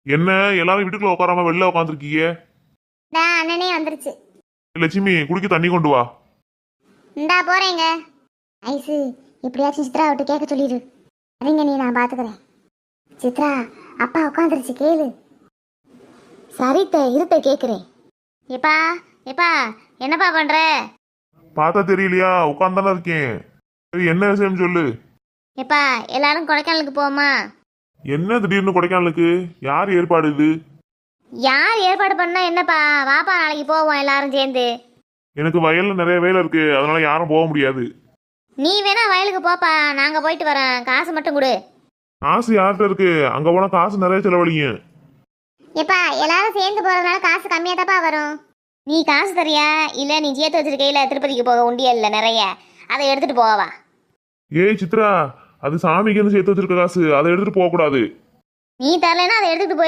என்ன எல்லாரும் வீட்டுக்குள்ள உட்காராம வெளில உட்காந்துருக்கீங்க? அண்ணனே வந்துருச்சு. லட்சுமி குடிக்க தண்ணி கொண்டு வா. இந்தா போறேங்க. ஐசு எப்படியாச்சும் சித்ரா விட்டு கேட்க சொல்லிடு. சரிங்க, நீ நான் பாத்துக்கிறேன். சித்ரா, அப்பா உட்காந்துருச்சு, கேளு. சரித்த இருத்த கேக்குறேன். எப்பா எப்பா என்னப்பா பண்ற? பார்த்தா தெரியலையா? உட்காந்தானே இருக்கேன். சரி, என்ன விஷயம் சொல்லு. எப்பா எல்லாரும் கொடைக்கானலுக்கு போமா? என்ன திடீர்னு கொடைக்கானலுக்கு? யார் ஏற்பாடு இது? யார் ஏற்பாடு பண்ணா என்னப்பா? வாப்பா நாளைக்கு போவோம் எல்லாரும் சேர்ந்து. எனக்கு வயல்ல நிறைய வேலை இருக்கு, அதனால யாரும் போக முடியாது. நீ வேணா வயலுக்கு போப்பா, நாங்க போயிட்டு வரோம். காசு மட்டும் கொடு. காசு யார்கிட்ட இருக்கு? அங்க போனா காசு நிறைய செலவழிங்க. எப்பா எல்லாரும் சேர்ந்து போறதுனால காசு கம்மியா தாப்பா வரும். நீ காசு தரியா இல்ல நீ சேர்த்து வச்சிருக்கையில திருப்பதிக்கு போக உண்டியல்ல நிறைய, அதை எடுத்துட்டு போவா. ஏய் சித்ரா, அது சாமிக்கு சேர்த்து வச்சிருக்க காசு, அதை எடுத்துட்டு போக கூடாது. நீ தரலைன்னா அதை எடுத்துட்டு போய்